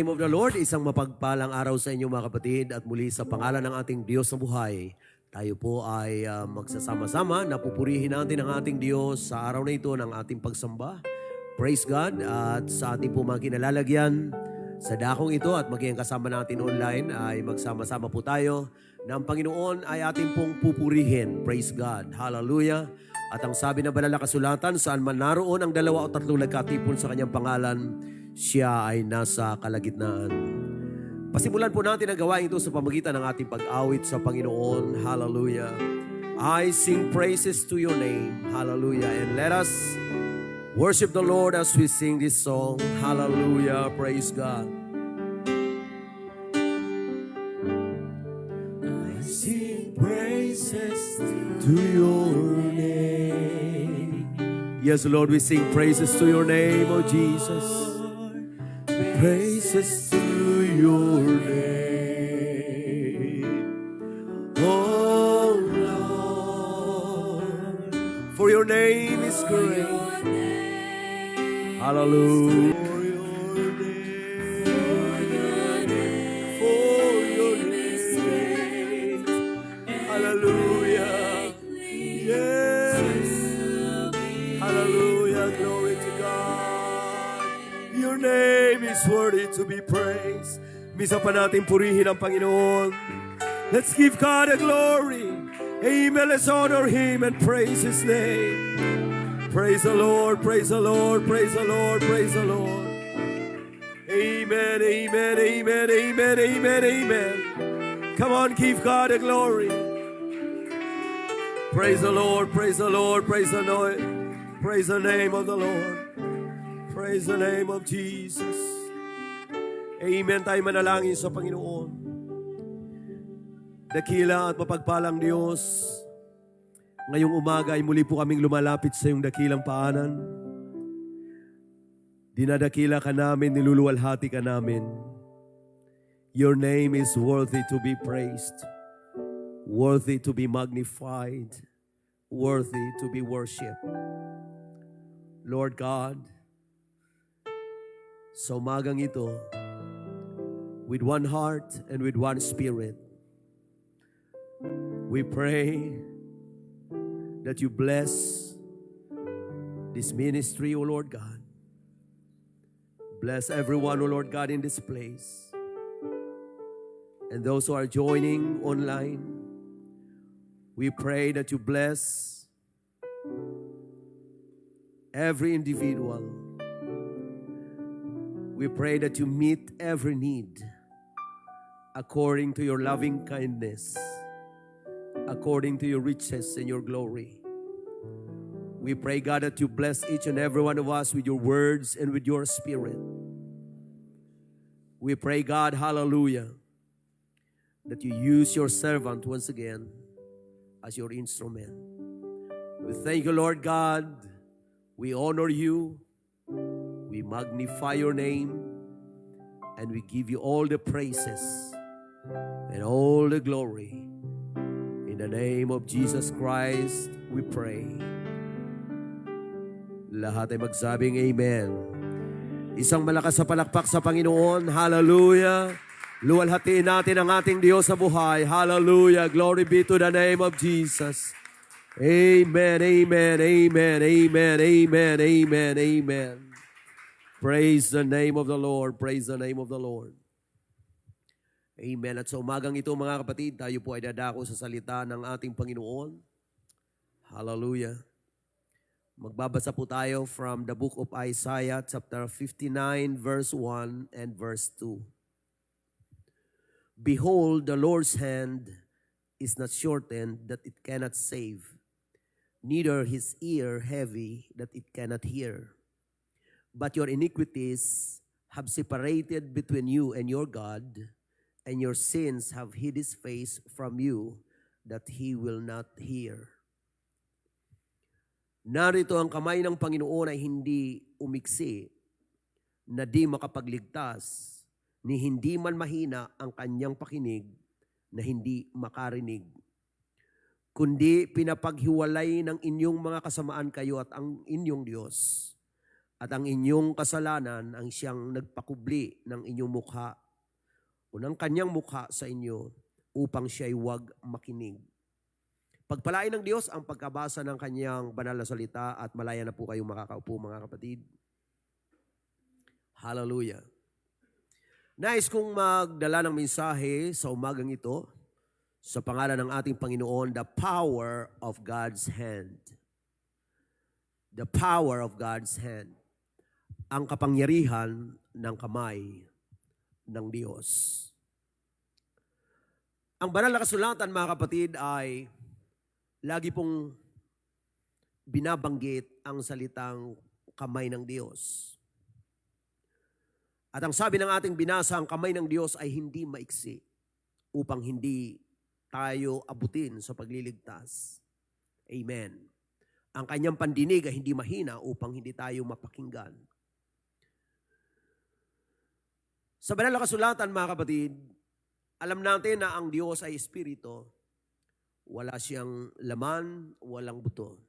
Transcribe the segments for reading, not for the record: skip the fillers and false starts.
Name of the Lord, isang mapagpalang araw sa inyo mga kapatid at muli sa pangalan ng ating Diyos na buhay, tayo po ay magsasama-sama na pupurihin natin ang ating Diyos sa araw na ito ng ating pagsamba. Praise God at sa ating po mga kinalalagyan sa dakong ito at maging kasama natin online ay magsama-sama po tayo na ang Panginoon ay ating pong pupurihin. Praise God. Hallelujah. At ang sabi ng banal na kasulatan, saan man naroon ang 2 o 3 nagkatipon sa kanyang pangalan, siya ay nasa kalagitnaan. Pasimulan po natin ang gawain ito sa pamagitan ng ating pag-awit sa Panginoon. Hallelujah. I sing praises to your name. Hallelujah. And let us worship the Lord as we sing this song. Hallelujah. Praise God. I sing praises to your name. Yes, Lord, we sing praises to your name, oh Jesus. Praises to your name, oh Lord, for your name is great. Hallelujah. For your name is great. Hallelujah. Yes. Hallelujah. Glory to God. Your name is worthy to be praised. Misa pa natin purihin ang Panginoon. Let's give God the glory. Amen. Let's honor Him and praise His name. Praise the Lord, praise the Lord, praise the Lord, praise the Lord. Amen, amen, amen, amen, amen, amen. Come on, give God the glory. Praise the Lord, praise the Lord, praise the Lord. Praise the name of the Lord. Praise the name of Jesus. Amen. Tayo manalangin sa Panginoon. Dakila at mapagpalang Diyos, ngayong umaga ay muli po kaming lumalapit sa iyong dakilang paanan. Dinadakila ka namin, niluluwalhati ka namin. Your name is worthy to be praised, worthy to be magnified, worthy to be worshipped. Lord God, sa umagang ito, with one heart and with one spirit, we pray that you bless this ministry, O Lord God. Bless everyone, O Lord God, in this place. And those who are joining online, we pray that you bless every individual. We pray that you meet every need according to your loving kindness, according to your riches and your glory. We pray, God, that you bless each and every one of us with your words and with your spirit. We pray, God, hallelujah, that you use your servant once again as your instrument. We thank you, Lord God. We honor you. We magnify your name. And we give you all the praises and all the glory. In the name of Jesus Christ, we pray. Lahat ay magsabing amen. Isang malakas sa palakpak sa Panginoon. Hallelujah. Luwalhatiin natin ang ating Diyos sa buhay. Hallelujah. Glory be to the name of Jesus. Amen, amen, amen, amen, amen, amen, amen. Praise the name of the Lord. Praise the name of the Lord. Amen. At sa umagang ito mga kapatid, tayo po ay dadako sa salita ng ating Panginoon. Hallelujah. Magbabasa po tayo from the book of Isaiah, chapter 59, verse 1 and verse 2. Behold, the Lord's hand is not shortened that it cannot save, neither his ear heavy that it cannot hear. But your iniquities have separated between you and your God, and your sins have hid his face from you, that he will not hear. Narito ang kamay ng Panginoon ay hindi umiksi, na di makapagligtas, ni hindi man mahina ang kanyang pakinig, na hindi makarinig. Kundi pinapaghiwalay ng inyong mga kasamaan kayo at ang inyong Diyos At ang inyong kasalanan ang siyang nagpakubli ng inyong mukha o ng kanyang mukha sa inyo upang siya'y huwag makinig. Pagpalain ng Diyos ang pagkabasa ng kanyang banal na salita at malaya na po kayong makakaupo mga kapatid. Hallelujah. Nais kong magdala ng mensahe sa umagang ito sa pangalan ng ating Panginoon, the power of God's hand. The power of God's hand. Ang kapangyarihan ng kamay ng Diyos. Ang banal na kasulatan mga kapatid ay lagi pong binabanggit ang salitang kamay ng Diyos. At ang sabi ng ating binasa, ang kamay ng Diyos ay hindi maiksi upang hindi tayo abutin sa pagliligtas. Amen. Ang kanyang pandinig ay hindi mahina upang hindi tayo mapakinggan. Sa banal na kasulatan mga kapatid, alam natin na ang Diyos ay espiritu. Wala siyang laman, walang buto.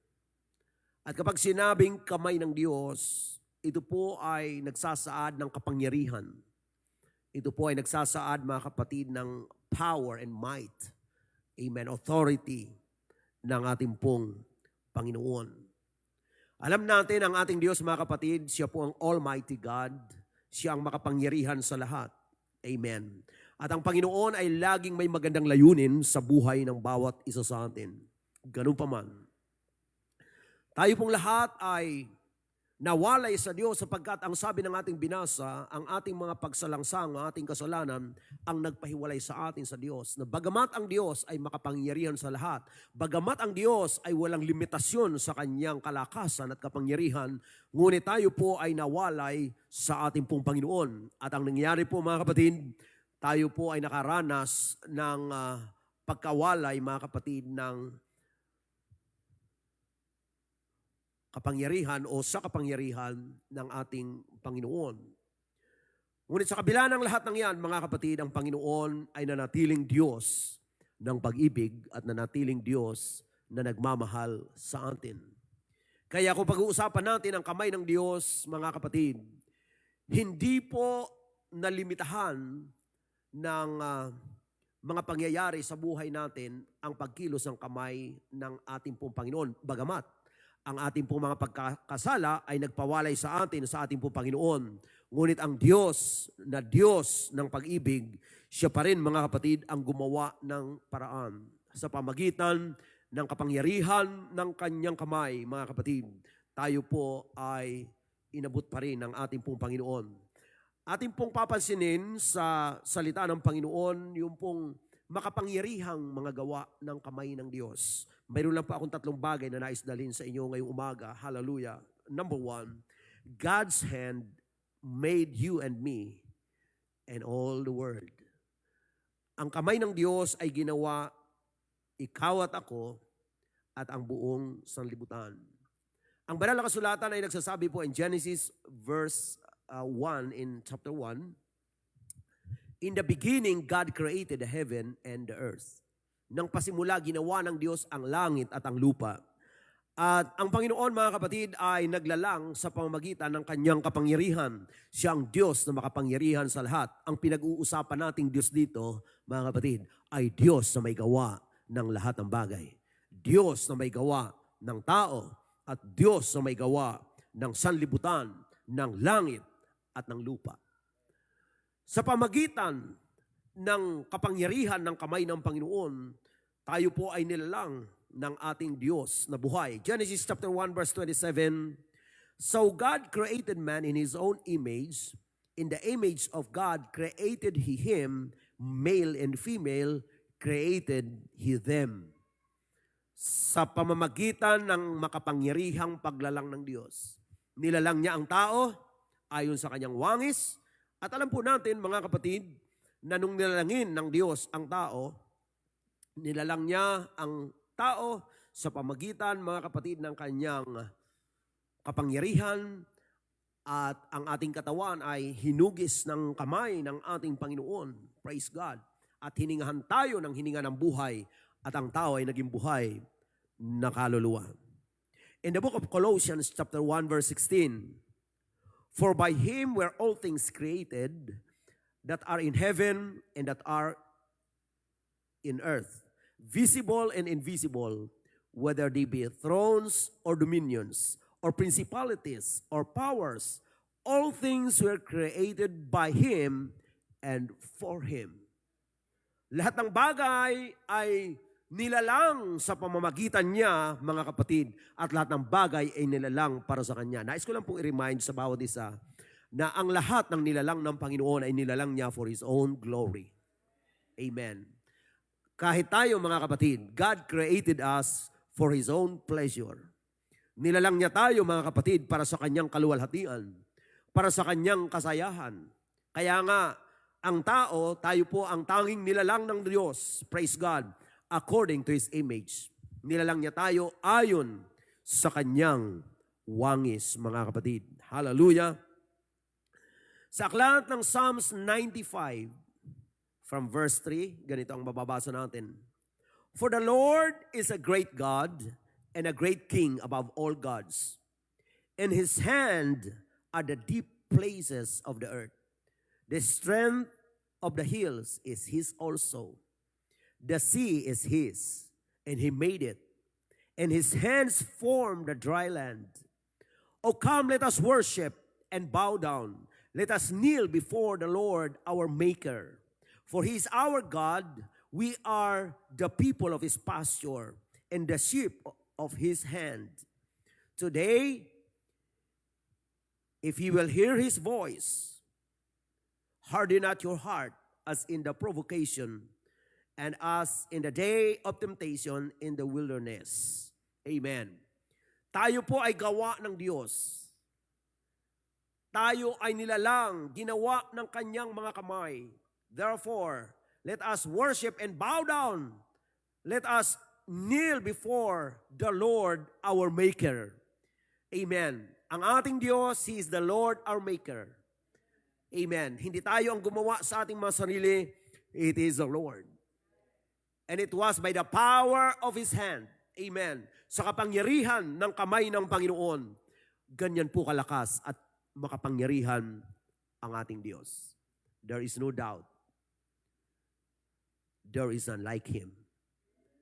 At kapag sinabing kamay ng Diyos, ito po ay nagsasaad ng kapangyarihan. Ito po ay nagsasaad mga kapatid ng power and might. Amen. Authority ng ating pong Panginoon. Alam natin ang ating Diyos mga kapatid, siya po ang Almighty God. Siya ang makapangyarihan sa lahat. Amen. At ang Panginoon ay laging may magandang layunin sa buhay ng bawat isa sa atin. Ganun pa man. Tayo pong lahat ay nawalay sa Diyos sapagkat ang sabi ng ating binasa, ang ating mga pagsalangsang, ang ating kasalanan, ang nagpahiwalay sa atin sa Diyos. Na bagamat ang Diyos ay makapangyarihan sa lahat, bagamat ang Diyos ay walang limitasyon sa kanyang kalakasan at kapangyarihan, ngunit tayo po ay nawalay sa ating pong Panginoon. At ang nangyari po mga kapatid, tayo po ay nakaranas ng pagkawalay mga kapatid ng kapangyarihan o sa kapangyarihan ng ating Panginoon. Ngunit sa kabila ng lahat ng yan, mga kapatid, ang Panginoon ay nanatiling Diyos ng pag-ibig at nanatiling Diyos na nagmamahal sa atin. Kaya kung pag-uusapan natin ang kamay ng Diyos, mga kapatid, hindi po nalimitahan ng mga pangyayari sa buhay natin ang pagkilos ng kamay ng ating pong Panginoon. Bagamat, ang ating pong mga pagkakasala ay nagpawalay sa atin sa ating pong Panginoon. Ngunit ang Diyos na Diyos ng pag-ibig, siya pa rin mga kapatid ang gumawa ng paraan. Sa pamagitan ng kapangyarihan ng kanyang kamay, mga kapatid, tayo po ay inabot pa rin ng ating pong Panginoon. Ating pong papansinin sa salita ng Panginoon, yung pong makapangyarihang mga gawa ng kamay ng Diyos. Mayroon lang po akong 3 bagay na nais dalhin sa inyo ngayong umaga. Hallelujah. Number 1, God's hand made you and me and all the world. Ang kamay ng Diyos ay ginawa ikaw at ako at ang buong sanlibutan. Ang banal na kasulatan ay nagsasabi po in Genesis verse 1 in chapter 1, in the beginning, God created the heaven and the earth. Nang pasimula, ginawa ng Diyos ang langit at ang lupa. At ang Panginoon, mga kapatid, ay naglalang sa pamamagitan ng kanyang kapangyarihan. Siya ang Diyos na makapangyarihan sa lahat. Ang pinag-uusapan nating Diyos dito, mga kapatid, ay Diyos na may gawa ng lahat ng bagay. Diyos na may gawa ng tao at Diyos na may gawa ng sanlibutan, ng langit at ng lupa. Sa pamagitan ng kapangyarihan ng kamay ng Panginoon, tayo po ay nilalang ng ating Diyos na buhay. Genesis chapter 1 verse 27, so God created man in His own image. In the image of God created He him, male and female created He them. Sa pamamagitan ng makapangyarihang paglalang ng Diyos, nilalang niya ang tao ayon sa kanyang wangis. At alam po natin, mga kapatid, na nung nilalangin ng Diyos ang tao, nilalang niya ang tao sa pamagitan, mga kapatid, ng kanyang kapangyarihan at ang ating katawan ay hinugis ng kamay ng ating Panginoon. Praise God. At hiningahan tayo ng hininga ng buhay at ang tao ay naging buhay na kaluluwa. In the book of Colossians chapter 1 verse 16, For by Him were all things created, that are in heaven and that are in earth, visible and invisible, whether they be thrones or dominions, or principalities or powers, all things were created by Him and for Him. Lahat ng bagay ay nilalang sa pamamagitan niya, mga kapatid, at lahat ng bagay ay nilalang para sa Kanya. Nais ko lang pong i-remind sa bawat isa na ang lahat ng nilalang ng Panginoon ay nilalang niya for His own glory. Amen. Kahit tayo, mga kapatid, God created us for His own pleasure. Nilalang niya tayo, mga kapatid, para sa Kanyang kaluwalhatian, para sa Kanyang kasayahan. Kaya nga, ang tao, tayo po ang tanging nilalang ng Diyos, praise God, according to His image. Nilalang niya tayo ayon sa Kanyang wangis, mga kapatid. Hallelujah! Sa aklat ng Psalms 95, from verse 3, ganito ang mababasa natin. For the Lord is a great God and a great King above all gods. In His hand are the deep places of the earth. The strength of the hills is His also. The sea is His, and He made it, and His hands formed the dry land. O come, let us worship and bow down. Let us kneel before the Lord our Maker. For He is our God, we are the people of His pasture, and the sheep of His hand. Today, if you will hear His voice, harden not your heart as in the provocation, and as in the day of temptation in the wilderness. Amen. Tayo po ay gawa ng Diyos. Tayo ay nilalang, ginawa ng Kanyang mga kamay. Therefore, let us worship and bow down. Let us kneel before the Lord our Maker. Amen. Ang ating Diyos, He is the Lord our Maker. Amen. Hindi tayo ang gumawa sa ating mga sarili. It is the Lord. And it was by the power of His hand. Amen. Sa kapangyarihan ng kamay ng Panginoon, ganyan po kalakas at makapangyarihan ang ating Diyos. There is no doubt. There is none like Him.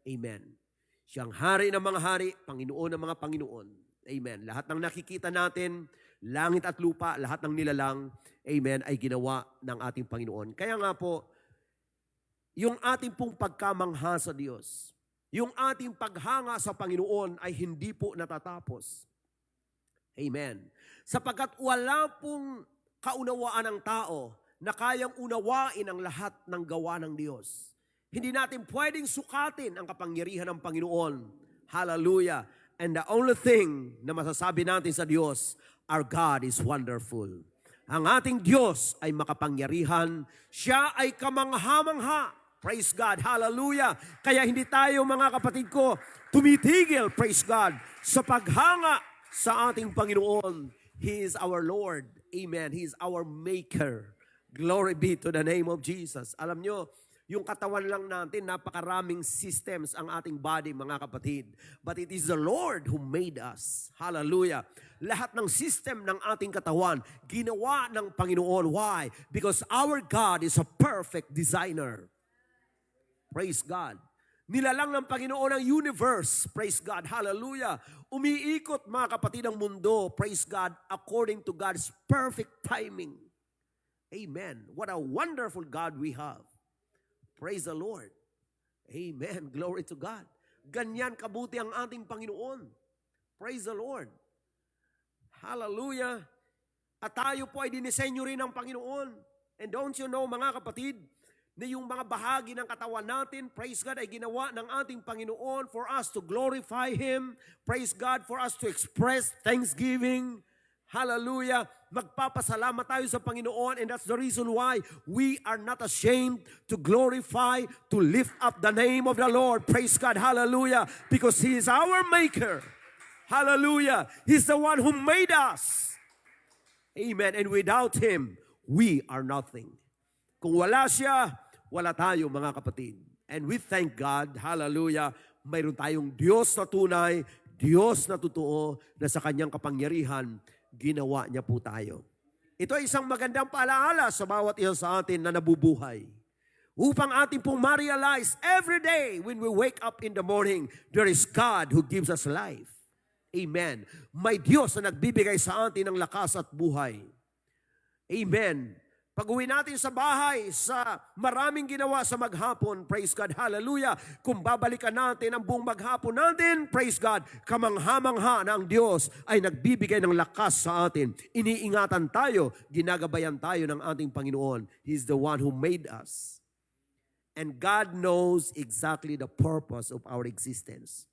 Amen. Siyang hari ng mga hari, Panginoon ng mga Panginoon. Amen. Lahat ng nakikita natin, langit at lupa, lahat ng nilalang, amen, ay ginawa ng ating Panginoon. Kaya nga po, yung ating pong pagkamangha sa Diyos, yung ating paghanga sa Panginoon ay hindi po natatapos. Amen. Sapagkat wala pong kaunawaan ng tao na kayang unawain ang lahat ng gawa ng Diyos. Hindi natin pwedeng sukatin ang kapangyarihan ng Panginoon. Hallelujah. And the only thing na masasabi natin sa Diyos, our God is wonderful. Ang ating Diyos ay makapangyarihan. Siya ay kamangha-mangha. Praise God. Hallelujah. Kaya hindi tayo, mga kapatid ko, tumitigil, praise God, sa paghanga sa ating Panginoon. He is our Lord. Amen. He is our Maker. Glory be to the name of Jesus. Alam nyo, yung katawan lang natin, napakaraming systems ang ating body, mga kapatid. But it is the Lord who made us. Hallelujah. Lahat ng system ng ating katawan, ginawa ng Panginoon. Why? Because our God is a perfect designer. Praise God. Nilalang ng Panginoon ang universe. Praise God. Hallelujah. Umiikot, mga kapatid, ang mundo. Praise God. According to God's perfect timing. Amen. What a wonderful God we have. Praise the Lord. Amen. Glory to God. Ganyan kabuti ang ating Panginoon. Praise the Lord. Hallelujah. At tayo po ay dinisenyo rin ng Panginoon. And don't you know, mga kapatid, na yung mga bahagi ng katawan natin, praise God, ay ginawa ng ating Panginoon for us to glorify Him. Praise God, for us to express thanksgiving. Hallelujah. Magpapasalamat tayo sa Panginoon, and that's the reason why we are not ashamed to glorify, to lift up the name of the Lord. Praise God. Hallelujah. Because He is our Maker. Hallelujah. He's the one who made us. Amen. And without Him, we are nothing. Kung wala siya, wala tayo, mga kapatid. And we thank God, hallelujah, mayroon tayong Diyos na tunay, Diyos na totoo, na sa Kanyang kapangyarihan, ginawa niya po tayo. Ito ay isang magandang paalaala sa bawat isa sa atin na nabubuhay. Upang ating pong ma-realize every day when we wake up in the morning, there is God who gives us life. Amen. May Diyos na nagbibigay sa atin ng lakas at buhay. Amen. Pag-uwi natin sa bahay, sa maraming ginawa sa maghapon, praise God, hallelujah. Kung babalikan natin ang buong maghapon natin, praise God, kamangha-mangha na ang Diyos ay nagbibigay ng lakas sa atin. Iniingatan tayo, ginagabayan tayo ng ating Panginoon. He's the one who made us. And God knows exactly the purpose of our existence.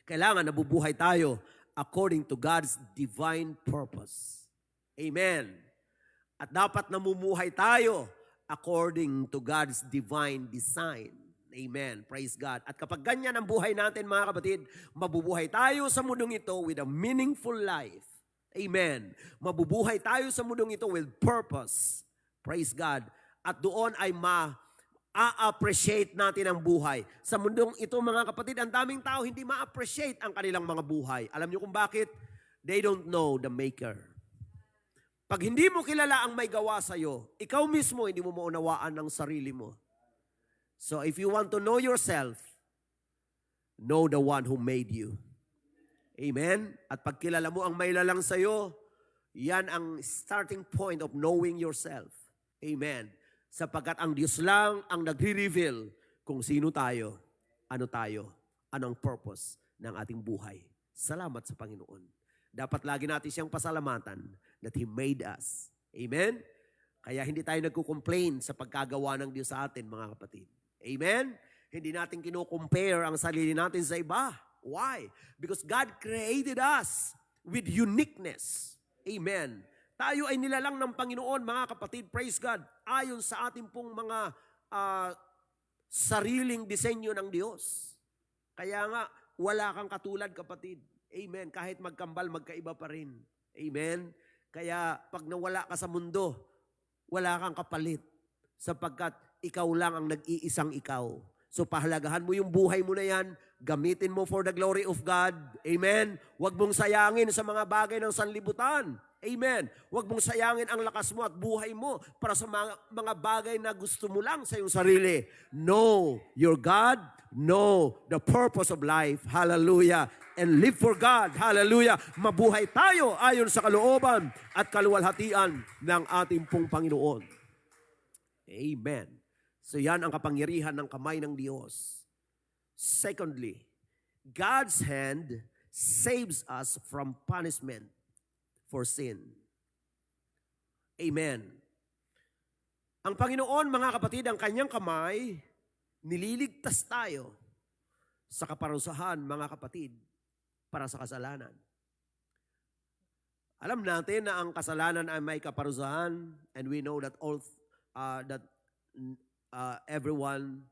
Kailangan nabubuhay tayo according to God's divine purpose. Amen. At dapat namumuhay tayo according to God's divine design. Amen. Praise God. At kapag ganyan ang buhay natin, mga kapatid, mabubuhay tayo sa mundong ito with a meaningful life. Amen. Mabubuhay tayo sa mundong ito with purpose. Praise God. At doon ay ma-appreciate natin ang buhay. Sa mundong ito, mga kapatid, ang daming tao hindi ma-appreciate ang kanilang mga buhay. Alam niyo kung bakit? They don't know the Maker. Pag hindi mo kilala ang may gawa sa'yo, ikaw mismo hindi mo maunawaan ang sarili mo. So if you want to know yourself, know the one who made you. Amen? At pag kilala mo ang may lalang sa'yo, yan ang starting point of knowing yourself. Amen? Sapagkat ang Diyos lang ang nagre-reveal kung sino tayo, anong purpose ng ating buhay. Salamat sa Panginoon. Dapat lagi natin siyang pasalamatan that He made us. Amen? Kaya hindi tayo nagko-complain sa pagkagawa ng Diyos sa atin, mga kapatid. Amen? Hindi natin kino-compare ang sarili natin sa iba. Why? Because God created us with uniqueness. Amen. Tayo ay nilalang ng Panginoon, mga kapatid, praise God, ayon sa ating pong mga sariling disenyo ng Diyos. Kaya nga, wala kang katulad, kapatid. Amen. Kahit magkambal, magkaiba pa rin. Amen. Kaya pag nawala ka sa mundo, wala kang kapalit. Sapagkat ikaw lang ang nag-iisang ikaw. So pahalagahan mo yung buhay mo na yan. Gamitin mo for the glory of God. Amen. Huwag mong sayangin sa mga bagay ng sanlibutan. Amen. Huwag mong sayangin ang lakas mo at buhay mo para sa mga bagay na gusto mo lang sa iyong sarili. Know your God. Know the purpose of life. Hallelujah. And live for God. Hallelujah. Mabuhay tayo ayon sa kalooban at kaluwalhatian ng ating pong Panginoon. Amen. So yan ang kapangyarihan ng kamay ng Diyos. Secondly, God's hand saves us from punishment for sin. Amen. Ang Panginoon, mga kapatid, ang kanyang kamay, nililigtas tayo sa kaparusahan, mga kapatid, para sa kasalanan. Alam natin na ang kasalanan ay may kaparusahan, and we know that everyone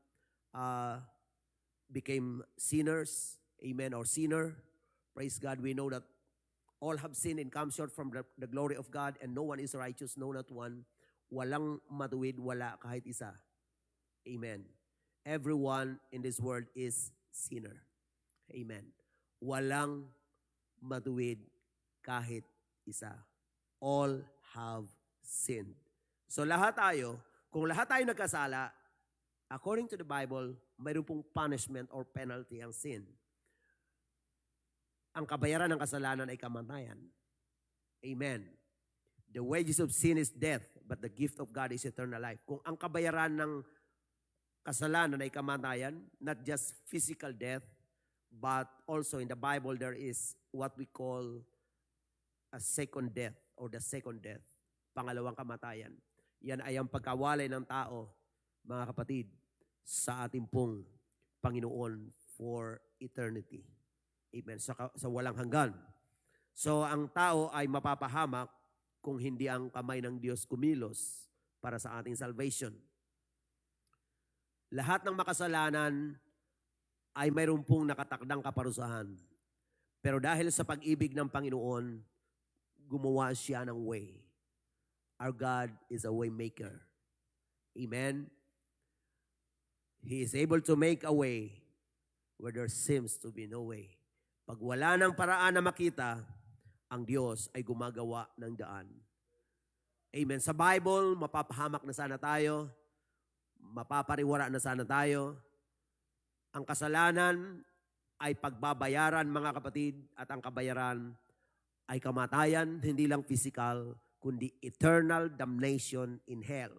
became sinners, amen, or sinner. Praise God, we know that all have sinned and come short from the glory of God, and no one is righteous, no not one. Walang matuwid, wala kahit isa. Amen. Everyone in this world is sinner. Amen. Walang matuwid kahit isa. All have sinned. So lahat tayo, kung lahat tayo nagkasala, according to the Bible, mayroon pong punishment or penalty ang sin. Ang kabayaran ng kasalanan ay kamatayan. Amen. The wages of sin is death, but the gift of God is eternal life. Kung ang kabayaran ng kasalanan ay kamatayan, not just physical death, but also in the Bible there is what we call a second death or the second death, pangalawang kamatayan. Yan ay ang pagkawalay ng tao, mga kapatid, sa ating pong Panginoon for eternity. Amen. Sa walang hanggan. So ang tao ay mapapahamak kung hindi ang kamay ng Diyos kumilos para sa ating salvation. Lahat ng makasalanan ay mayroon pong nakatakdang kaparusahan. Pero dahil sa pag-ibig ng Panginoon, gumawa siya ng way. Our God is a way maker. Amen? He is able to make a way where there seems to be no way. Pag wala ng paraan na makita, ang Diyos ay gumagawa ng daan. Amen. Sa Bible, mapapahamak na sana tayo. Mapapariwara na sana tayo. Ang kasalanan ay pagbabayaran, mga kapatid, at ang kabayaran ay kamatayan, hindi lang physical, kundi eternal damnation in hell.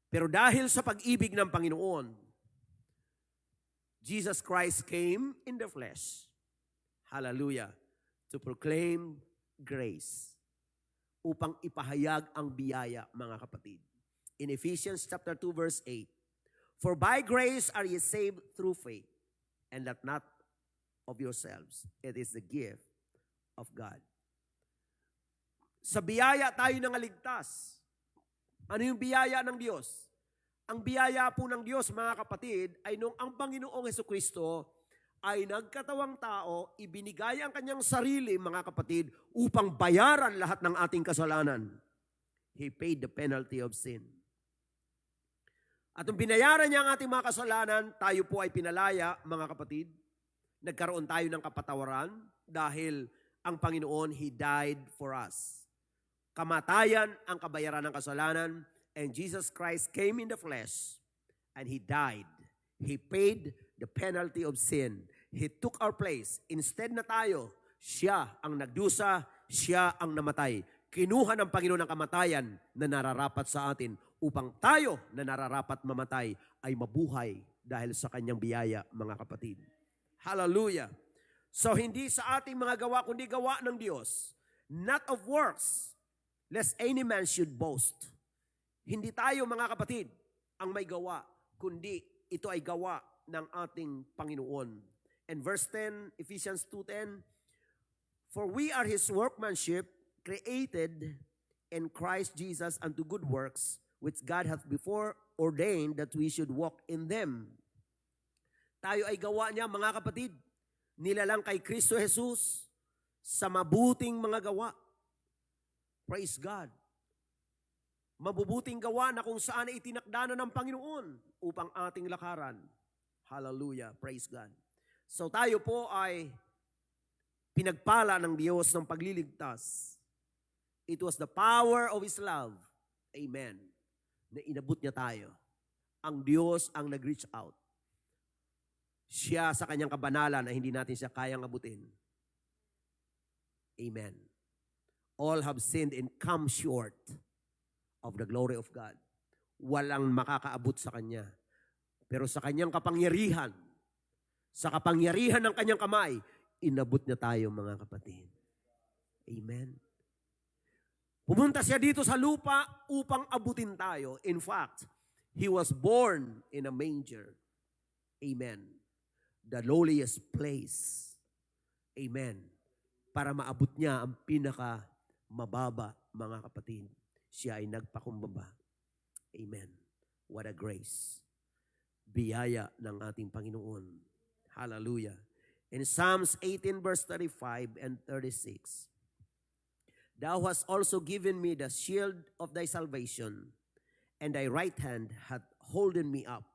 Pero dahil sa pag-ibig ng Panginoon, Jesus Christ came in the flesh. Hallelujah. To proclaim grace. Upang ipahayag ang biyaya, mga kapatid. In Ephesians chapter 2 verse 8, for by grace are ye saved through faith, and that not of yourselves. It is the gift of God. Sa biyaya tayo nangaligtas. Ano yung biyaya ng Diyos? Ang biyaya po ng Diyos, mga kapatid, ay nung ang Panginoong Hesukristo ay nagkatawang tao, ibinigay ang kanyang sarili, mga kapatid, upang bayaran lahat ng ating kasalanan. He paid the penalty of sin. At nung binayaran niya ang ating mga kasalanan, tayo po ay pinalaya, mga kapatid. Nagkaroon tayo ng kapatawaran dahil ang Panginoon, He died for us. Kamatayan ang kabayaran ng kasalanan, and Jesus Christ came in the flesh, and He died. He paid the penalty of sin. He took our place. Instead na tayo, siya ang nagdusa, siya ang namatay. Kinuha ng Panginoon ang kamatayan na nararapat sa atin upang tayo na nararapat mamatay ay mabuhay dahil sa kanyang biyaya, mga kapatid. Hallelujah. So hindi sa ating mga gawa, kundi gawa ng Diyos. Not of works, lest any man should boast. Hindi tayo, mga kapatid, ang may gawa, kundi ito ay gawa ng ating Panginoon. And verse 10, Ephesians 2:10, for we are His workmanship, created in Christ Jesus unto good works, which God hath before ordained that we should walk in them. Tayo ay gawa niya, mga kapatid, nilalang kay Kristo Jesus sa mabuting mga gawa. Praise God. Mabubuting gawa na kung saan ay itinakda na ng Panginoon upang ating lakaran. Hallelujah. Praise God. So tayo po ay pinagpala ng Diyos ng pagliligtas. It was the power of His love. Amen. Na inabot niya tayo. Ang Diyos ang nag-reach out. Siya sa kanyang kabanalan na hindi natin siya kayang abutin. Amen. All have sinned and come short of the glory of God. Walang makakaabot sa Kanya. Pero sa Kanyang kapangyarihan, sa kapangyarihan ng Kanyang kamay, inabot niya tayo, mga kapatid. Amen. Pumunta siya dito sa lupa upang abutin tayo. In fact, He was born in a manger. Amen. The lowliest place. Amen. Para maabot niya ang pinaka mababa, mga kapatid. Siya ay nagpakumbaba. Amen. What a grace. Biyaya ng ating Panginoon. Hallelujah. In Psalms 18 verse 35 and 36, thou hast also given me the shield of thy salvation, and thy right hand hath holden me up,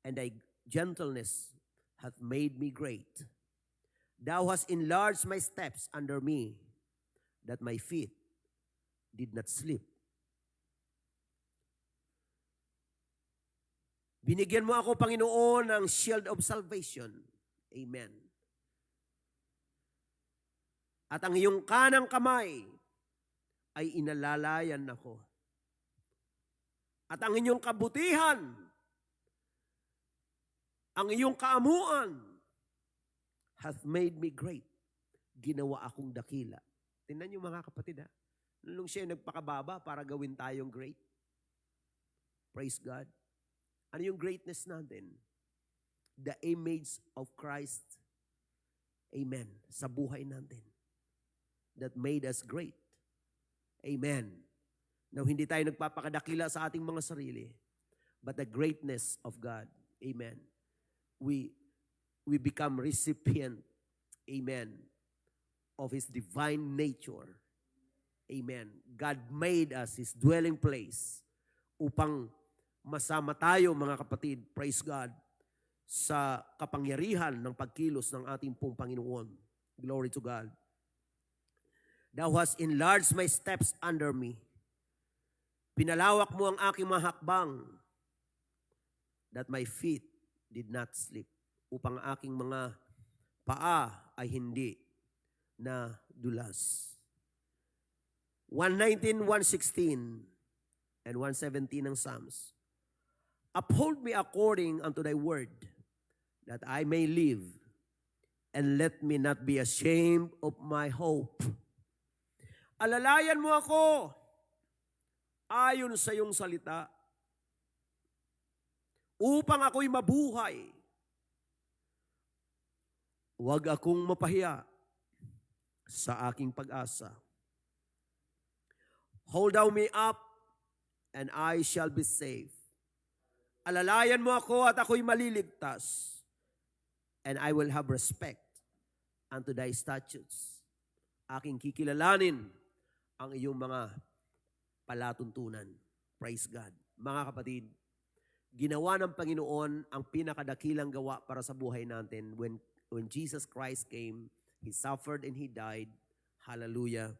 and thy gentleness hath made me great. Thou hast enlarged my steps under me, that my feet did not slip. Binigyan mo ako, Panginoon, ng shield of salvation. Amen. At ang iyong kanang kamay ay inalalayan ako. At ang inyong kabutihan, ang iyong kaamuan, hath made me great. Ginawa akong dakila. Tingnan niyo, mga kapatid, ha? Nung siya nagpakababa para gawin tayong great. Praise God. Ano yung greatness natin? The image of Christ. Amen. Sa buhay natin. That made us great. Amen. Now, hindi tayo nagpapakadakila sa ating mga sarili, but the greatness of God. Amen. We become recipient, amen, of His divine nature. Amen. God made us His dwelling place upang masama tayo, mga kapatid, praise God, sa kapangyarihan ng pagkilos ng ating pong Panginoon. Glory to God. Thou hast enlarged my steps under me. Pinalawak mo ang aking mga hakbang, that my feet did not slip, upang aking mga paa ay hindi na dulas. 119, 116, and 117 ng Psalms. Uphold me according unto thy word, that I may live, and let me not be ashamed of my hope. Alalayan mo ako ayon sa iyong salita, upang ako'y mabuhay. Huwag akong mapahiya sa aking pag-asa. Hold thou me up, and I shall be safe. Alalayan mo ako at ako'y maliligtas, and I will have respect unto thy statutes. Aking kikilalanin ang iyong mga palatuntunan. Praise God. Mga kapatid, ginawa ng Panginoon ang pinakadakilang gawa para sa buhay natin. When Jesus Christ came, He suffered and He died. Hallelujah.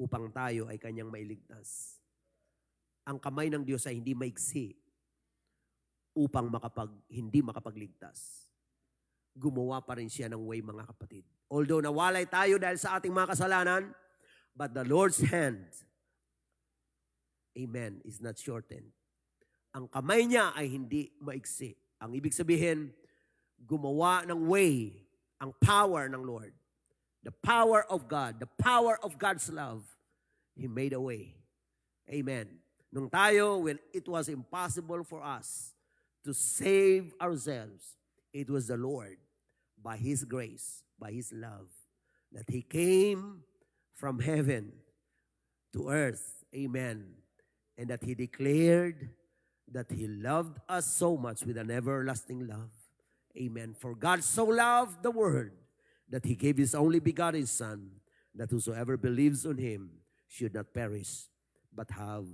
Upang tayo ay Kanyang mailigtas. Ang kamay ng Diyos ay hindi maigsi upang hindi makapagligtas. Gumawa pa rin siya ng way, mga kapatid. Although nawalay tayo dahil sa ating mga kasalanan, but the Lord's hand, amen, is not shortened. Ang kamay niya ay hindi maigsi. Ang ibig sabihin, gumawa ng way, ang power ng Lord. The power of God, the power of God's love, He made a way. Amen. Nung tayo, when it was impossible for us to save ourselves, it was the Lord, by His grace, by His love, that He came from heaven to earth. Amen. And that He declared that He loved us so much with an everlasting love. Amen. For God so loved the world that He gave His only begotten Son, that whosoever believes on Him should not perish, but have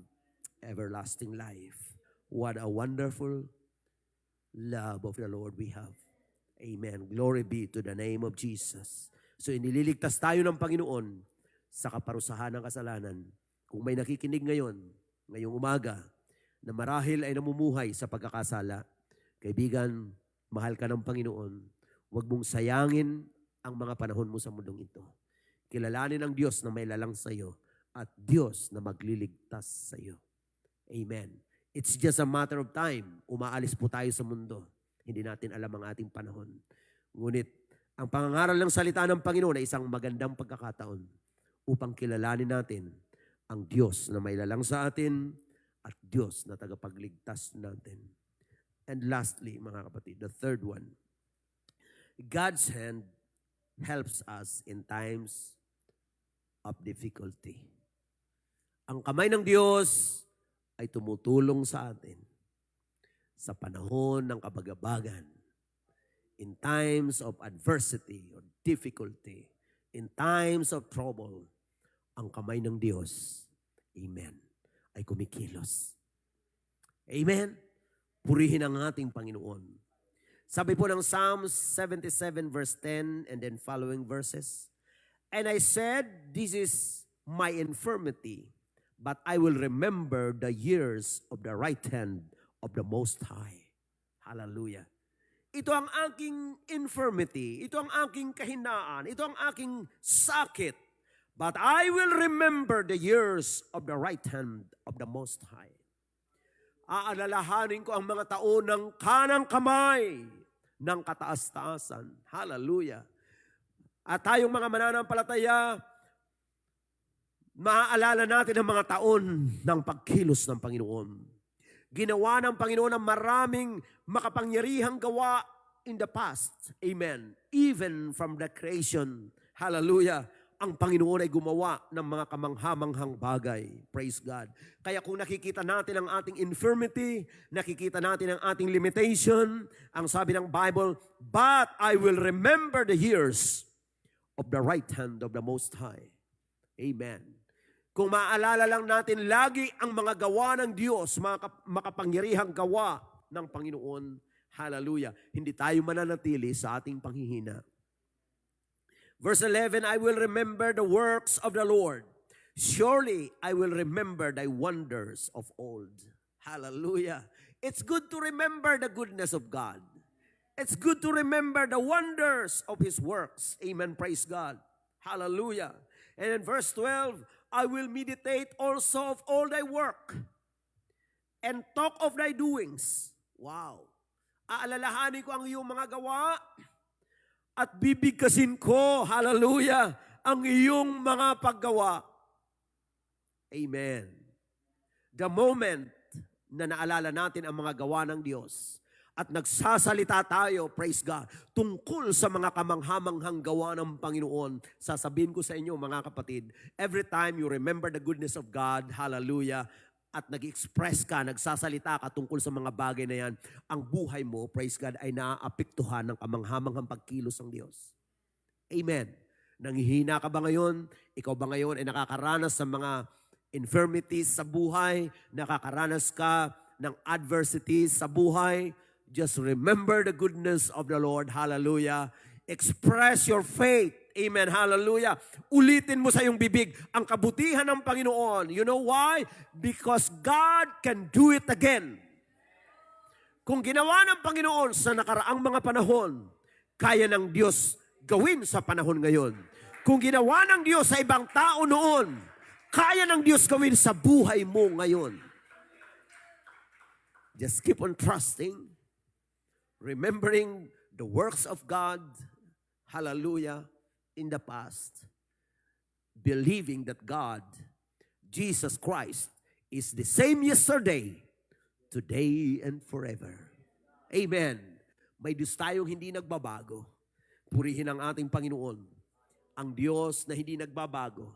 everlasting life. What a wonderful love of the Lord we have. Amen. Glory be to the name of Jesus. So inililigtas tayo ng Panginoon sa kaparusahan ng kasalanan. Kung may nakikinig ngayong umaga, na marahil ay namumuhay sa pagkakasala, kaibigan, mahal ka ng Panginoon, huwag mong sayangin ang mga panahon mo sa mundong ito. Kilalanin ang Diyos na may lalang sa iyo at Diyos na magliligtas sa iyo. Amen. It's just a matter of time. Umaalis po tayo sa mundo. Hindi natin alam ang ating panahon. Ngunit, ang pangangaral ng salita ng Panginoon ay isang magandang pagkakataon upang kilalanin natin ang Diyos na may lalang sa atin at Diyos na tagapagligtas natin. And lastly, mga kapatid, the third one, God's hand helps us in times of difficulty. Ang kamay ng Diyos ay tumutulong sa atin sa panahon ng kabagabagan, in times of adversity or difficulty, in times of trouble, ang kamay ng Diyos, amen, ay kumikilos. Amen? Purihin ang ating Panginoon. Sabi po ng Psalms 77 verse 10 and then following verses, and I said, this is my infirmity, but I will remember the years of the right hand of the Most High. Hallelujah. Ito ang aking infirmity, ito ang aking kahinaan, ito ang aking sakit, but I will remember the years of the right hand of the Most High. Aalalahanin ko ang mga taon ng kanang kamay ng kataas-taasan. Hallelujah. At tayong mga mananampalataya, maaalala natin ang mga taon ng pagkilos ng Panginoon. Ginawa ng Panginoon ang maraming makapangyarihang gawa in the past. Amen. Even from the creation. Hallelujah. Ang Panginoon ay gumawa ng mga kamanghamanghang bagay. Praise God. Kaya kung nakikita natin ang ating infirmity, nakikita natin ang ating limitation, ang sabi ng Bible, but I will remember the years of the right hand of the Most High. Amen. Kung maalala lang natin lagi ang mga gawa ng Diyos, mga makapangyarihang gawa ng Panginoon, hallelujah, hindi tayo mananatili sa ating panghihina. Verse 11, I will remember the works of the Lord. Surely I will remember thy wonders of old. Hallelujah. It's good to remember the goodness of God. It's good to remember the wonders of His works. Amen. Praise God. Hallelujah. And in verse 12, I will meditate also of all thy work and talk of thy doings. Wow. Aalalahanin ko ang iyong mga gawa at bibigkasin ko, hallelujah, ang iyong mga paggawa. Amen. The moment na naalala natin ang mga gawa ng Diyos at nagsasalita tayo, praise God, tungkol sa mga kamanghamanghang gawa ng Panginoon, sasabihin ko sa inyo mga kapatid, every time you remember the goodness of God, hallelujah, at nag-express ka, nagsasalita ka tungkol sa mga bagay na yan, ang buhay mo, praise God, ay naaapektuhan ng kamanghamanghang pagkilos ng Diyos. Amen. Nanghihina ka ba ngayon? Ikaw ba ngayon ay nakakaranas sa mga infirmities sa buhay? Nakakaranas ka ng adversities sa buhay? Just remember the goodness of the Lord. Hallelujah. Express your faith. Amen. Hallelujah. Ulitin mo sa iyong bibig ang kabutihan ng Panginoon. You know why? Because God can do it again. Kung ginawa ng Panginoon sa nakaraang mga panahon, kaya ng Diyos gawin sa panahon ngayon. Kung ginawa ng Diyos sa ibang tao noon, kaya ng Diyos gawin sa buhay mo ngayon. Just keep on trusting, remembering the works of God, hallelujah, in the past, believing that God, Jesus Christ, is the same yesterday, today, and forever. Amen. May Diyos tayong hindi nagbabago. Purihin ang ating Panginoon, ang Diyos na hindi nagbabago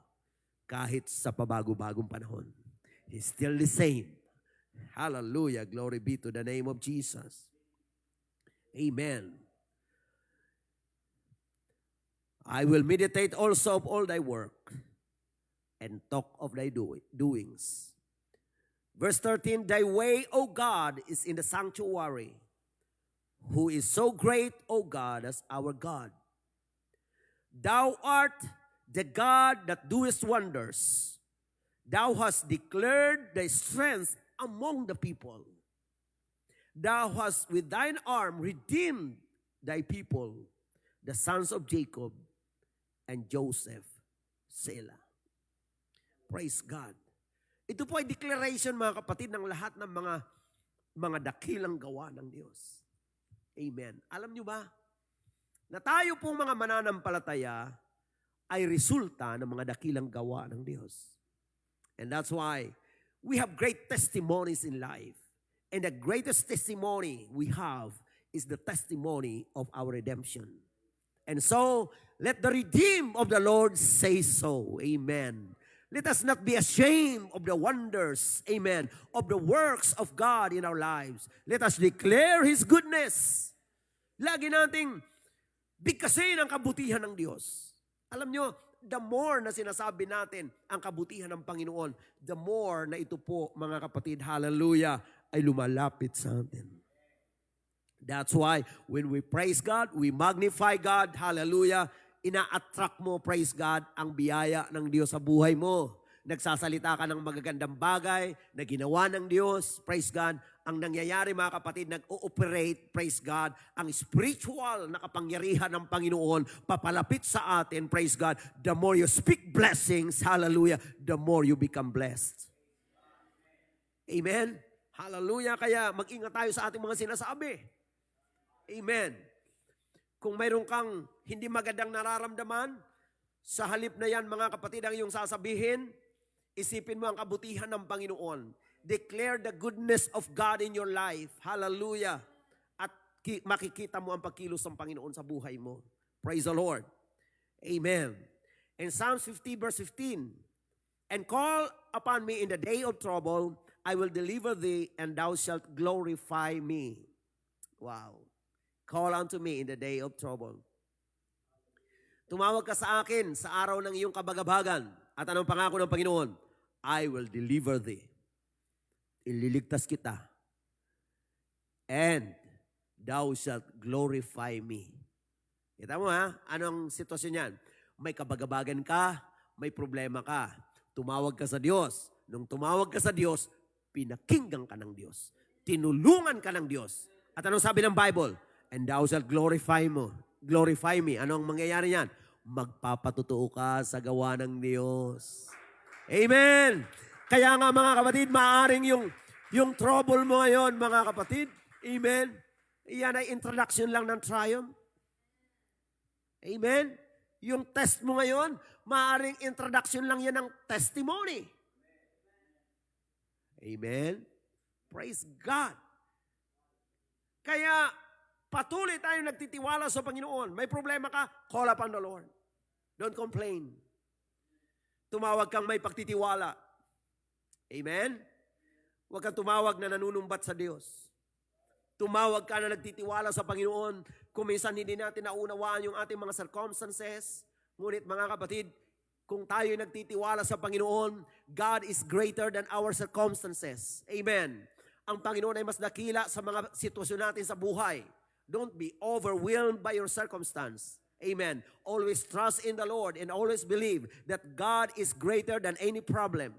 kahit sa pabago-bagong panahon. He's still the same. Hallelujah. Glory be to the name of Jesus. Amen. I will meditate also of all thy work and talk of thy doings. Verse 13, thy way, O God, is in the sanctuary. Who is so great, O God, as our God? Thou art the God that doest wonders. Thou hast declared thy strength among the people. Thou hast with thine arm redeemed thy people, the sons of Jacob and Joseph, Selah. Praise God. Ito po ay declaration, mga kapatid, ng lahat ng mga dakilang gawa ng Diyos. Amen. Alam nyo ba, na tayo pong mga mananampalataya ay resulta ng mga dakilang gawa ng Diyos. And that's why we have great testimonies in life. And the greatest testimony we have is the testimony of our redemption. And so, let the redeemed of the Lord say so. Amen. Let us not be ashamed of the wonders, amen, of the works of God in our lives. Let us declare His goodness. Lagi nating bigkasin ang kabutihan ng Diyos. Alam nyo, the more na sinasabi natin ang kabutihan ng Panginoon, the more na ito po, mga kapatid, hallelujah, ay lumalapit sa atin. That's why when we praise God, we magnify God, hallelujah, ina-attract mo, praise God, ang biyaya ng Diyos sa buhay mo. Nagsasalita ka ng magagandang bagay na ginawa ng Diyos, praise God. Ang nangyayari, mga kapatid, nag-ooperate, praise God, ang spiritual na kapangyarihan ng Panginoon papalapit sa atin, praise God. The more you speak blessings, hallelujah, the more you become blessed. Amen? Hallelujah. Kaya mag-ingat tayo sa ating mga sinasabi. Amen. Kung mayroon kang hindi magandang nararamdaman, sa halip na yan, mga kapatid, ang iyong sasabihin, isipin mo ang kabutihan ng Panginoon. Declare the goodness of God in your life. Hallelujah. At makikita mo ang pagkilos ng Panginoon sa buhay mo. Praise the Lord. Amen. In Psalms 50 verse 15, and call upon me in the day of trouble, I will deliver thee, and thou shalt glorify me. Wow. Call unto me in the day of trouble. Tumawag ka sa akin sa araw ng iyong kabagabagan. At anong pangako ng Panginoon? I will deliver thee. Ililigtas kita. And thou shalt glorify me. Kita mo ha? Anong sitwasyon yan? May kabagabagan ka, may problema ka. Tumawag ka sa Diyos. Nung tumawag ka sa Diyos, pinakinggan ka ng Diyos. Tinulungan ka ng Diyos. At anong sabi ng Bible? And thou shalt glorify me. Anong mangyayari yan? Magpapatutuo ka sa gawa ng Diyos. Amen! Kaya nga mga kapatid, maaaring yung trouble mo ngayon, mga kapatid, amen, iyan ay introduction lang ng triumph. Amen? Yung test mo ngayon, maaaring introduction lang yan ng testimony. Amen? Praise God. Kaya, patuloy tayong nagtitiwala sa Panginoon. May problema ka, call upon the Lord. Don't complain. Tumawag kang may pagtitiwala. Amen? Huwag kang tumawag na nanunumbat sa Diyos. Tumawag ka na nagtitiwala sa Panginoon. Kung minsan hindi natin naunawaan yung ating mga circumstances. Ngunit mga kapatid, kung tayo nagtitiwala sa Panginoon, God is greater than our circumstances. Amen? Ang Panginoon ay mas dakila sa mga sitwasyon natin sa buhay. Don't be overwhelmed by your circumstance. Amen. Always trust in the Lord and always believe that God is greater than any problem.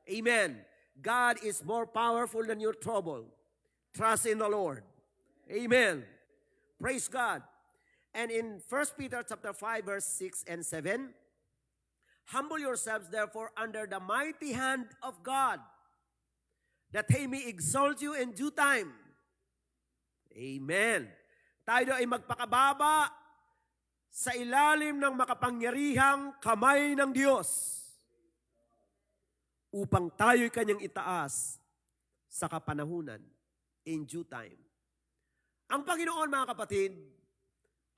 Amen. God is more powerful than your trouble. Trust in the Lord. Amen. Praise God. And in 1 Peter chapter 5 verse 6 and 7, humble yourselves therefore under the mighty hand of God, that He may exalt you in due time. Amen. Tayo ay magpakababa sa ilalim ng makapangyarihang kamay ng Diyos upang tayo'y kanyang itaas sa kapanahunan in due time. Ang Panginoon, mga kapatid,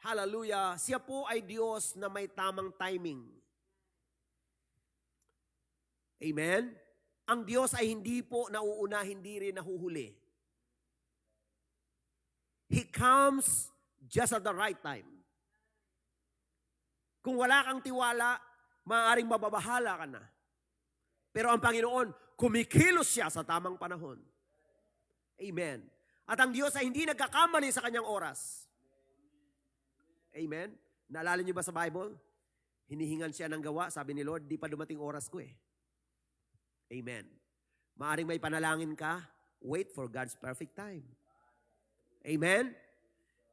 hallelujah, siya po ay Diyos na may tamang timing. Amen? Ang Diyos ay hindi po nauuna, hindi rin nahuhuli. He comes just at the right time. Kung wala kang tiwala, maaaring mababahala ka na. Pero ang Panginoon, kumikilos siya sa tamang panahon. Amen. At ang Diyos ay hindi nagkakamali sa kanyang oras. Amen. Naalala niyo ba sa Bible? Hinihingan siya ng gawa, sabi ni Lord, di pa dumating oras ko eh. Amen. Maaring may panalangin ka, wait for God's perfect time. Amen.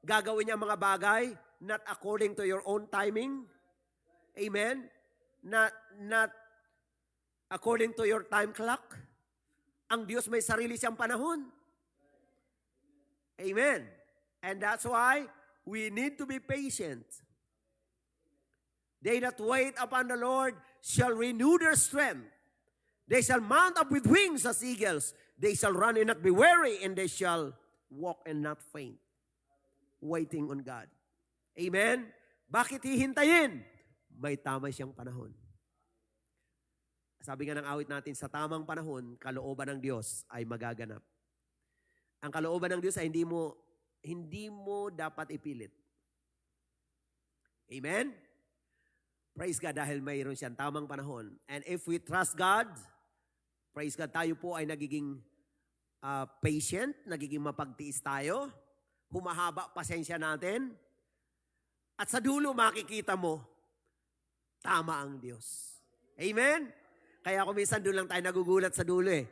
Gagawin niya mga bagay, not according to your own timing. Amen. Not according to your time clock. Ang Diyos may sarili siyang panahon. Amen. And that's why we need to be patient. They that wait upon the Lord shall renew their strength. They shall mount up with wings as eagles. They shall run and not be weary, and they shall walk and not faint. Waiting on God. Amen? Bakit hihintayin? May tama siyang panahon. Sabi nga ng awit natin, sa tamang panahon, kalooban ng Diyos ay magaganap. Ang kalooban ng Diyos ay hindi mo dapat ipilit. Amen? Praise God dahil mayroon siyang tamang panahon. And if we trust God, praise God, tayo po ay nagiging patient, nagiging mapagtiis tayo, humahaba pasensya natin, at sa dulo makikita mo, tama ang Diyos. Amen? Kaya kung minsan doon lang tayo nagugulat sa dulo eh.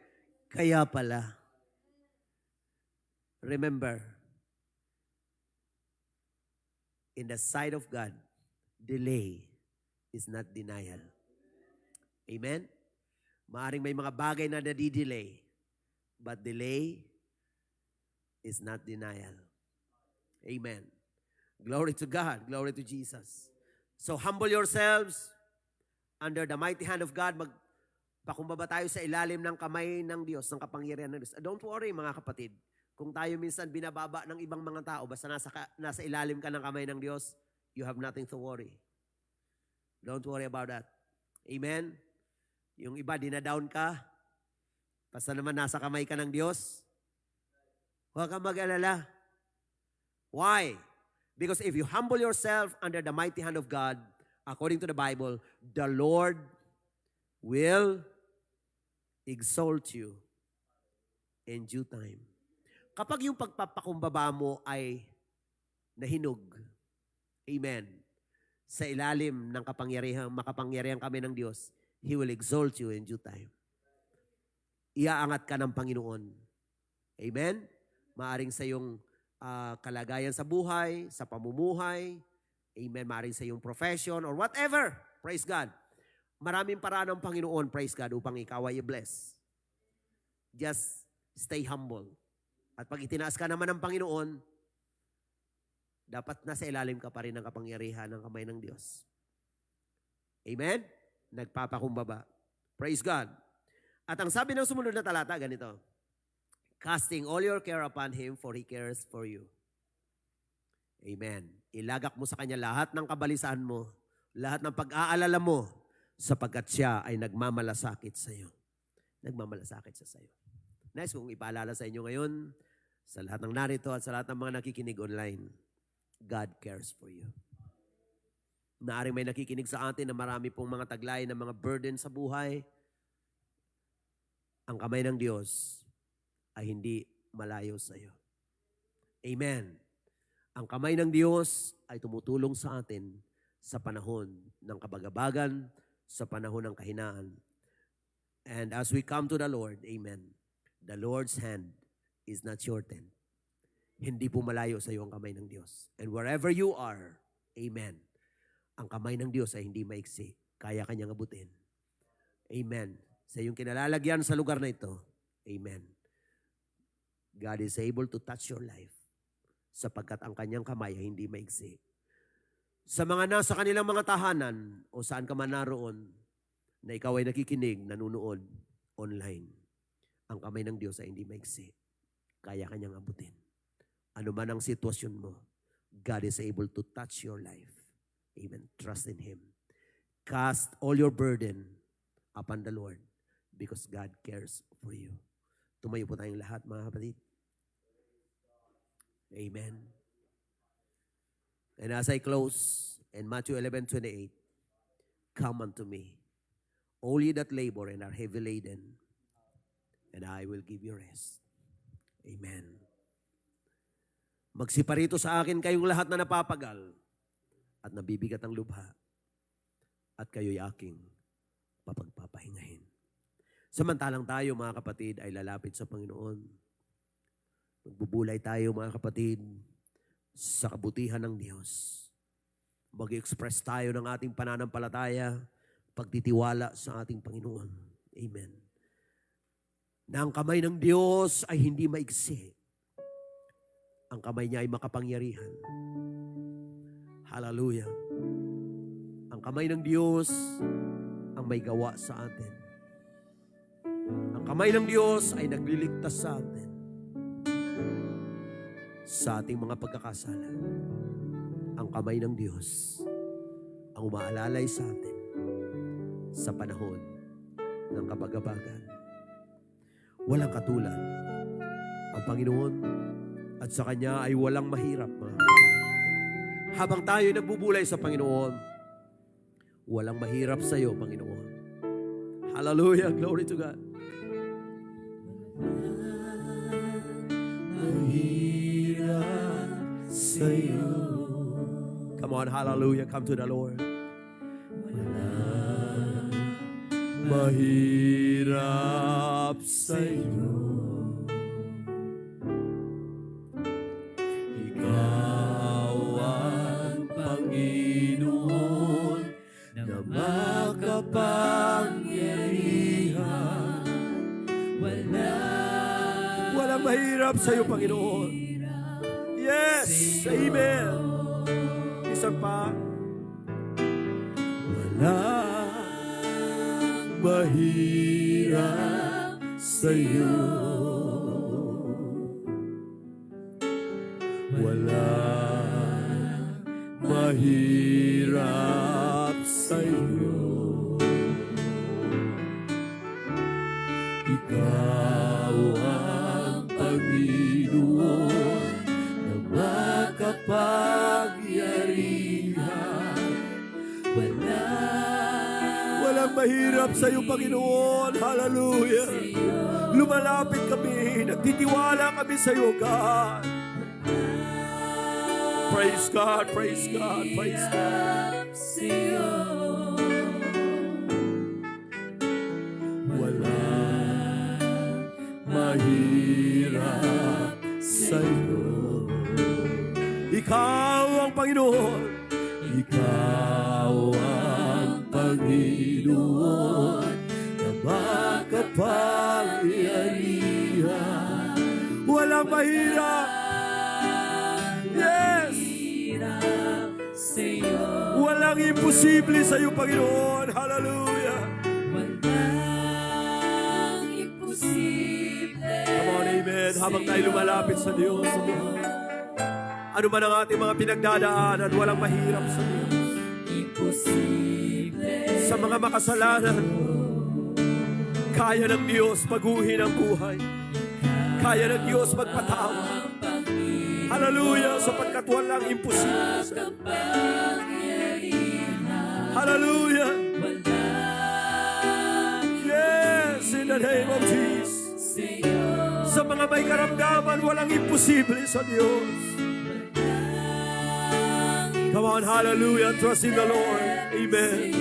Kaya pala. Remember, in the sight of God, delay is not denial. Amen? Maaring may mga bagay na nadidelay, but delay is not denial. Amen. Glory to God. Glory to Jesus. So humble yourselves under the mighty hand of God. Magpakumbaba tayo sa ilalim ng kamay ng Diyos, ng kapangyarihan ng Diyos. Don't worry mga kapatid. Kung tayo minsan binababa ng ibang mga tao, basta nasa ilalim ka ng kamay ng Diyos, you have nothing to worry. Don't worry about that. Amen? Yung iba, dinadown ka, basta naman nasa kamay ka ng Diyos, huwag kang mag-alala. Why? Because if you humble yourself under the mighty hand of God, according to the Bible, the Lord will exalt you in due time. Kapag yung pagpapakumbaba mo ay nahinog, amen, sa ilalim ng makapangyarihan kami ng Diyos, He will exalt you in due time. Iaangat ka ng Panginoon. Amen? Maaring sa iyong kalagayan sa buhay, sa pamumuhay, amen, maaring sa iyong profession or whatever. Praise God. Maraming paraan ng Panginoon, praise God, upang ikaw ay i-bless. Just stay humble. At pag itinaas ka naman ng Panginoon, dapat nasa ilalim ka pa rin ng kapangyarihan ng kamay ng Diyos. Amen? Nagpapakumbaba. Praise God. At ang sabi ng sumunod na talata, ganito, casting all your care upon Him, for He cares for you. Amen. Ilagak mo sa Kanya lahat ng kabalisahan mo, lahat ng pag-aalala mo, sapagkat Siya ay nagmamalasakit sa iyo. Nagmamalasakit sa iyo. Nice kung ipaalala sa inyo ngayon, sa lahat ng narito at sa lahat ng mga nakikinig online, God cares for you. Naaring may nakikinig sa atin na marami pong mga taglay ng mga burden sa buhay. Ang kamay ng Diyos ay hindi malayo sa iyo. Amen. Ang kamay ng Diyos ay tumutulong sa atin sa panahon ng kabagabagan, sa panahon ng kahinaan. And as we come to the Lord, amen, the Lord's hand is not shortened. Hindi po malayo sa iyo ang kamay ng Diyos. And wherever you are, amen, ang kamay ng Diyos ay hindi maiksi. Kaya kanyang abutin. Amen. Sa iyong kinalalagyan sa lugar na ito, amen, God is able to touch your life sapagkat ang kanyang kamay ay hindi maiksi. Sa mga nasa kanilang mga tahanan o saan ka man naroon na ikaw ay nakikinig, nanunood online, ang kamay ng Diyos ay hindi maiksi. Kaya kanyang abutin. Ano man ang sitwasyon mo, God is able to touch your life. Amen. Trust in Him. Cast all your burden upon the Lord because God cares for you. Tumayo po tayong lahat, mga kapatid. Amen. And as I close, in Matthew 11:28, come unto me, all ye that labor and are heavy laden, and I will give you rest. Amen. Magsiparito sa akin kayong lahat na napapagal at nabibigat ang lubha, at kayo'y aking papagpapahingahin. Samantalang tayo, mga kapatid, ay lalapit sa Panginoon. Magbubulay tayo, mga kapatid, sa kabutihan ng Diyos. Mag-express tayo ng ating pananampalataya, pagtitiwala sa ating Panginoon. Amen. Na ang kamay ng Diyos ay hindi maigsi. Ang kamay niya ay makapangyarihan. Hallelujah. Ang kamay ng Diyos ang may gawa sa atin. Ang kamay ng Diyos ay nagliligtas sa atin sa ating mga pagkakasala. Ang kamay ng Diyos ang umaalalay sa atin sa panahon ng kabagabagan. Walang katulad ang Panginoon at sa Kanya ay walang mahirap. Habang tayo nagbubulay sa Panginoon, walang mahirap sa iyo, Panginoon. Hallelujah, glory to God. Mahirap sa iyo. Come on, hallelujah, come to the Lord. Walang mahirap sa iyo. Panginoon na makapangyarihan, walang mahirap sa iyo, Panginoon. Yes, amen. Isa pa. Walang mahirap sa iyo. Walang mahirap sa iyo. Ikaw ang Panginoon na makapangyarihan. Walang mahirap sa iyo, Panginoon. Hallelujah. Lumalapit kami, nagtitiwala kami sa iyo, God. Praise God, praise God, praise God. Walang mahirap sa'yo. Ikaw ang Panginoon. Ikaw ang Panginoon na makapangyarihan. Walang mahirap. Yes. Walang imposible sa iyo, Panginoon. Hallelujah. Walang imposible. Come on, amen. Habang tayo lumalapit sa Diyos, ano man ang ating mga pinagdadaanan, walang mahirap sa Diyos. Imposible. Sa mga makasalanan, kaya ng Diyos baguhin ang buhay. Kaya ng Diyos magpatawad. Hallelujah, sapagkat walang imposible sa iyo. Hallelujah. Yes, in the name of Jesus. Sa mga may karamdaman, walang imposible sa Diyos. Come on, hallelujah. Trust in the Lord. Amen.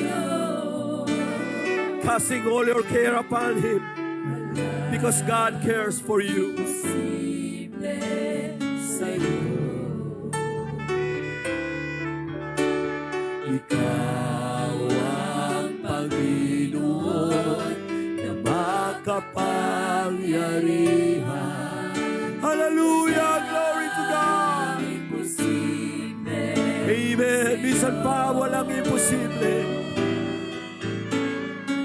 Casting all your care upon Him because God cares for you. Ikaw ang Panginoon na makapangyarihan. Hallelujah! Glory to God! Amen. Minsan pa walang imposible.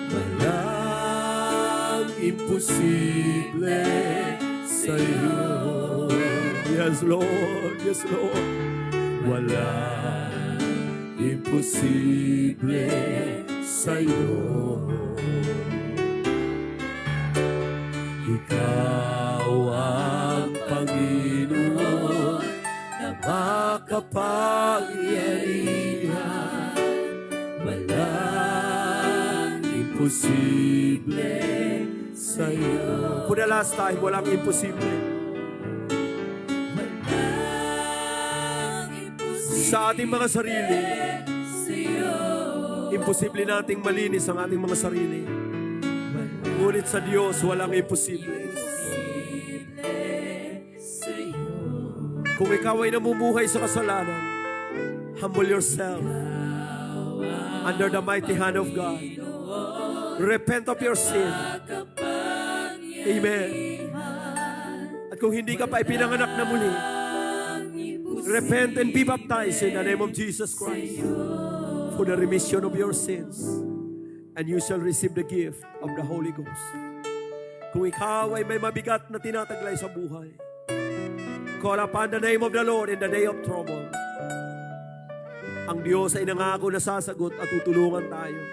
Walang imposible sa iyo. Yes, Lord. Yes, Lord. Walang imposible sa iyo. Ikaw ang Panginoon na makapangyarihan. Walang imposible sa iyo. For the last time, walang imposible. Sa ating mga sarili, imposible nating malinis ang ating mga sarili. Ngunit sa Diyos, walang imposible. Kung ikaw ay namumuhay sa kasalanan, humble yourself under the mighty hand of God. Repent of your sin. Amen. At kung hindi ka pa ipinanganak na muli, repent and be baptized in the name of Jesus Christ for the remission of your sins, and you shall receive the gift of the Holy Ghost. Kung ikaw ay may mabigat na tinataglay sa buhay, call upon the name of the Lord in the day of trouble. Ang Diyos ay nangako na sasagot at tutulungan tayo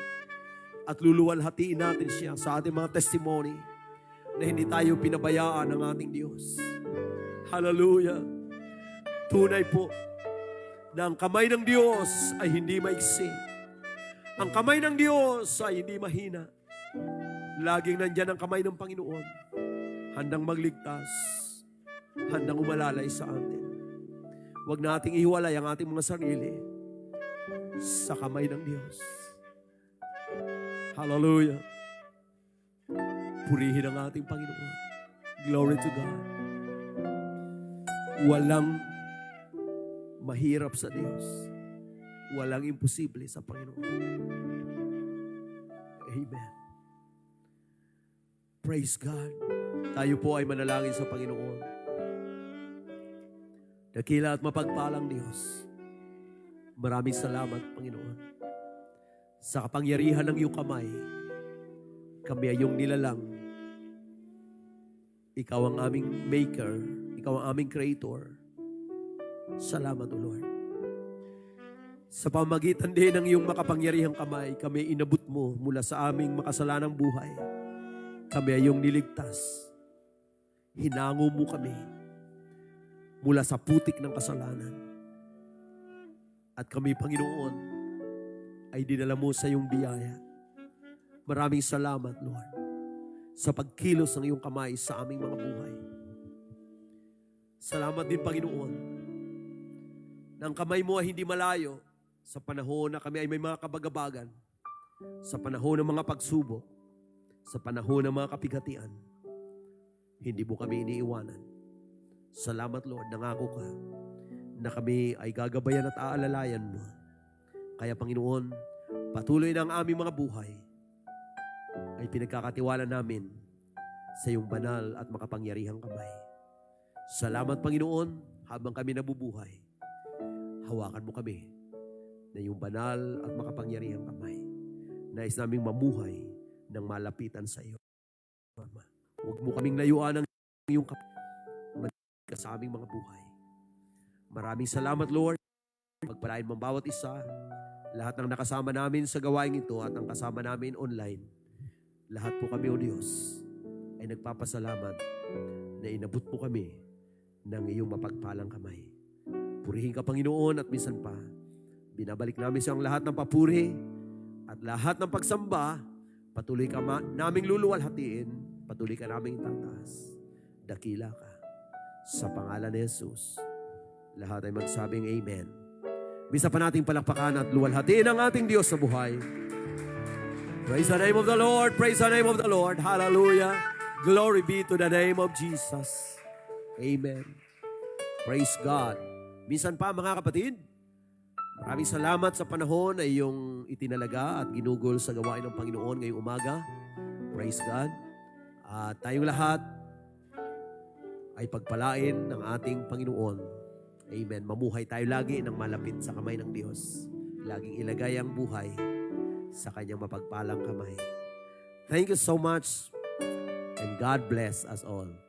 at luluwalhatiin natin siya sa ating mga testimony na hindi tayo pinabayaan ng ating Diyos. Hallelujah! Tunay po na ang kamay ng Diyos ay hindi maiksi. Ang kamay ng Diyos ay hindi mahina. Laging nandyan ang kamay ng Panginoon, handang magligtas, handang umalalay sa atin. Huwag nating ihiwalay ang ating mga sarili sa kamay ng Diyos. Hallelujah! Purihin ang ating Panginoon. Glory to God. Walang mahirap sa Diyos. Walang imposible sa Panginoon. Amen. Praise God. Tayo po ay manalangin sa Panginoon. Dakila at mapagpalang Diyos. Maraming salamat, Panginoon. Sa kapangyarihan ng iyong kamay, kami ay iyong nilalang. Ikaw ang aming maker. Ikaw ang aming creator. Salamat, O Lord. Sa pamagitan din ng iyong makapangyarihang kamay, kami inabot mo mula sa aming makasalanang buhay. Kami ay iyong niligtas. Hinango mo kami mula sa putik ng kasalanan. At kami, Panginoon, ay dinala mo sa iyong biyaya. Maraming salamat, Lord, sa pagkilos ng iyong kamay sa aming mga buhay. Salamat din, Panginoon, na ang kamay mo ay hindi malayo sa panahon na kami ay may mga kabagabagan, sa panahon ng mga pagsubok, sa panahon ng mga kapigatian. Hindi mo kami iniiwanan. Salamat Lord, nangako ka na kami ay gagabayan at aalalayan mo. Kaya Panginoon, patuloy na ang aming mga buhay ay pinagkakatiwala namin sa iyong banal at makapangyarihang kamay. Salamat Panginoon, habang kami nabubuhay, hawakan mo kami na iyong banal at makapangyarihang kamay. Nais naming mamuhay ng malapitan sa iyo. Ama, huwag mo kaming layuan ng iyong kamay sa aming mga buhay. Maraming salamat Lord. Pagpalain mo ang bawat isa, lahat ng nakasama namin sa gawain ito at ang kasama namin online. Lahat po kami, O Diyos, ay nagpapasalamat na inabot mo kami ng iyong mapagpalang kamay. Purihin ka, Panginoon, at minsan pa, binabalik namin sa ang lahat ng papuri at lahat ng pagsamba. Patuloy ka naming luluwalhatiin, patuloy ka naming tataas. Dakila ka. Sa pangalan ni Jesus, lahat ay magsabing Amen. Bisa pa nating palakpakan at luwalhatiin ang ating Diyos sa buhay. Praise the name of the Lord. Praise the name of the Lord. Hallelujah. Glory be to the name of Jesus. Amen. Praise God. Minsan pa mga kapatid, maraming salamat sa panahon na iyong itinalaga at ginugol sa gawain ng Panginoon ngayong umaga. Praise God. At tayong lahat ay pagpalain ng ating Panginoon. Amen. Mamuhay tayo lagi ng malapit sa kamay ng Diyos. Laging ilagay ang buhay sa kanyang mapagpalang kamay. Thank you so much and God bless us all.